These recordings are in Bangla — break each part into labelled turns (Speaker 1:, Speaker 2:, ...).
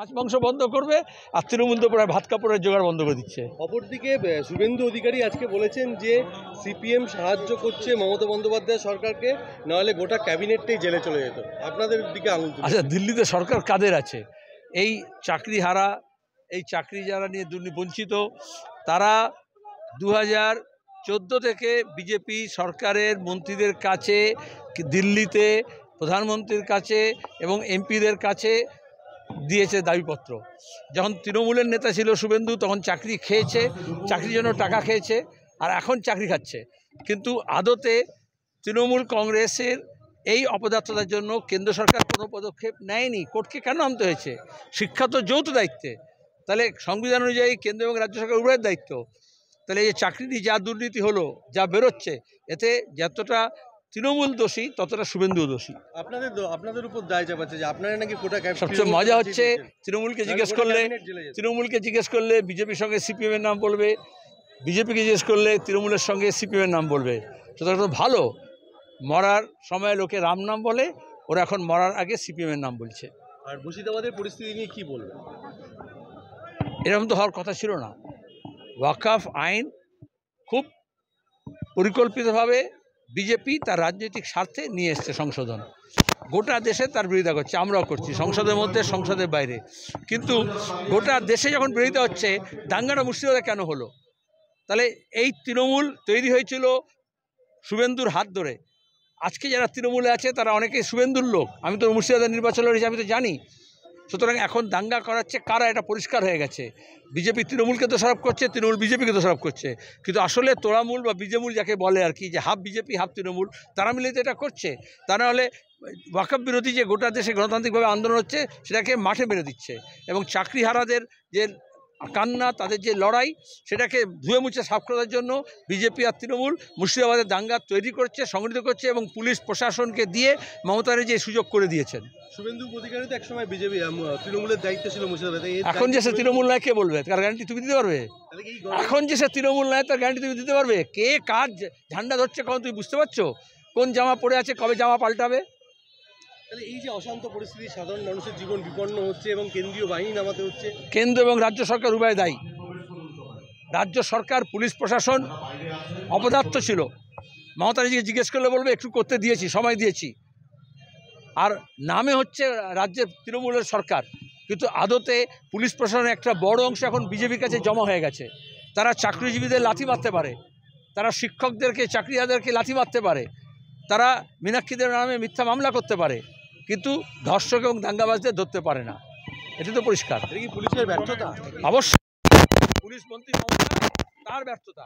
Speaker 1: মাছ মাংস বন্ধ করবে, আর তৃণমূল তো প্রায় ভাত কাপড়ের জোগাড় বন্ধ করে দিচ্ছে।
Speaker 2: অপরদিকে শুভেন্দু অধিকারী আজকে বলেছেন যে সিপিএম সাহায্য করছে মমতা বন্দ্যোপাধ্যায় সরকারকে, নাহলে গোটা ক্যাবিনেটটাই জেলে চলে যেত। আপনাদের দিকে আঙুল তুলে।
Speaker 1: আচ্ছা, দিল্লিতে সরকার কাদের আছে? এই চাকরি হারা, এই চাকরি যারা নিয়ে বঞ্চিত, তারা 2014 থেকে বিজেপি সরকারের মন্ত্রীদের কাছে, দিল্লিতে প্রধানমন্ত্রীর কাছে এবং এমপিদের কাছে দিয়েছে দাবিপত্র। যখন তৃণমূলের নেতা ছিল শুভেন্দু, তখন চাকরি খেয়েছে, চাকরির জন্য টাকা খেয়েছে, আর এখন চাকরি খাচ্ছে। কিন্তু আদতে তৃণমূল কংগ্রেসের এই অপদার্থতার জন্য কেন্দ্র সরকার কোনো পদক্ষেপ নেয়নি। কোর্টকে কেন আনতে হয়েছে? শিক্ষা তো যৌথ দায়িত্বে, তাহলে সংবিধান অনুযায়ী কেন্দ্র এবং রাজ্য সরকার উভয়ের দায়িত্ব। তাহলে এই চাকরি নিয়ে যা দুর্নীতি হলো, যা বেরোচ্ছে, এতে যতটা তৃণমূল দোষী ততটা শুভেন্দু দোষী।
Speaker 2: আপনাদের উপর দায় চাপাচ্ছে যে আপনারা নাকি কোটা।
Speaker 1: সবচেয়ে মজা হচ্ছে তৃণমূলকে জিজ্ঞেস করলে বিজেপির সঙ্গে সিপিএমের নাম বলবে, বিজেপিকে জিজ্ঞেস করলে তৃণমূলের সঙ্গে সিপিএমের নাম বলবে। সুতরাং তো ভালো, মরার সময় লোকে রাম নাম বলে, ওরা এখন মরার আগে সিপিএমের নাম বলছে।
Speaker 2: আর মুর্শিদাবাদের পরিস্থিতি নিয়ে কি বলবেন?
Speaker 1: এরকম তো হওয়ার কথা ছিল না। ওয়াকফ আইন খুব পরিকল্পিতভাবে বিজেপি তার রাজনৈতিক স্বার্থে নিয়ে এসছে সংশোধন। গোটা দেশে তার বিরোধিতা করছে, আমরাও করছি, সংসদের মধ্যে সংসদের বাইরে। কিন্তু গোটা দেশে যখন বিরোধিতা হচ্ছে, দাঙ্গাটা মুর্শিদাবাদে কেন হলো? তাহলে এই তৃণমূল তৈরি হয়েছিল শুভেন্দুর হাত ধরে। আজকে যারা তৃণমূলে আছে তারা অনেকেই শুভেন্দুর লোক। আমি তো মুর্শিদাবাদের নির্বাচন লড়েছি, আমি তো জানি। সুতরাং এখন দাঙ্গা করাচ্ছে কারা, এটা পরিষ্কার হয়ে গেছে। বিজেপি তৃণমূলকে দোষারোপ করছে, তৃণমূল বিজেপিকে দোষারোপ করছে। কিন্তু আসলে তোড়ামূল বা বিজেমূল যাকে বলে আর কি, যে হাফ বিজেপি হাফ তৃণমূল, তারা মিলে তো এটা করছে। তা নাহলে ওয়াকফ বিরোধী যে গোটা দেশে গণতান্ত্রিকভাবে আন্দোলন হচ্ছে, সেটাকে মাঠে মেরে দিচ্ছে। এবং চাকরিহারাদের যে কান্না, তাদের যে লড়াই, সেটাকে ধুয়ে মুছে সাফ করার জন্য বিজেপি আর তৃণমূল মুর্শিদাবাদের দাঙ্গা তৈরি করছে, সংগঠিত করছে, এবং পুলিশ প্রশাসনকে দিয়ে মমতার যে সুযোগ করে দিয়েছেন।
Speaker 2: শুভেন্দু অধিকারী তো একসময় বিজেপি তৃণমূলের দায়িত্ব ছিল মুর্শিদাবাদে।
Speaker 1: এখন যে সে তৃণমূল নয়, কে বলবে? তার গ্যারান্টি তুমি দিতে পারবে? এখন যে সে তৃণমূল নয়, তার গ্যারান্টি তুমি দিতে পারবে? কে কার ঝান্ডা ধরছে কখন তুমি বুঝতে পারছো? কোন জামা পরে আছে, কবে জামা পাল্টাবে?
Speaker 2: তাহলে এই যে অশান্ত পরিস্থিতি, সাধারণ মানুষের জীবন বিপন্ন হচ্ছে এবং কেন্দ্রীয় বাহিনী নামাতে হচ্ছে।
Speaker 1: কেন্দ্র এবং রাজ্য সরকার উভয় দায়ী। রাজ্য সরকার, পুলিশ প্রশাসন অপদার্থ ছিল। মমতা ব্যানার্জিকে জিজ্ঞেস করলে বলবে একটু করতে দিয়েছি, সময় দিয়েছি। আর নামে হচ্ছে রাজ্যের তৃণমূলের সরকার, কিন্তু আদতে পুলিশ প্রশাসনের একটা বড় অংশ এখন বিজেপির কাছে জমা হয়ে গেছে। তারা চাকরিজীবীদের লাথি মারতে পারে, তারা শিক্ষকদেরকে, চাকরিয়াদেরকে লাথি মারতে পারে, তারা মীনাক্ষীদের নামে মিথ্যা মামলা করতে পারে, কিন্তু ধর্ষক এবং দাঙ্গাবাজদের ধরতে পারে না। এটা তো পরিষ্কার।
Speaker 2: এটা কি পুলিশের ব্যর্থতা?
Speaker 1: অবশ্যই পুলিশ মন্ত্রী মমতা, তার ব্যর্থতা,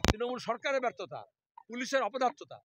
Speaker 1: তৃণমূল সরকারের ব্যর্থতা, পুলিশের অপদার্থতা।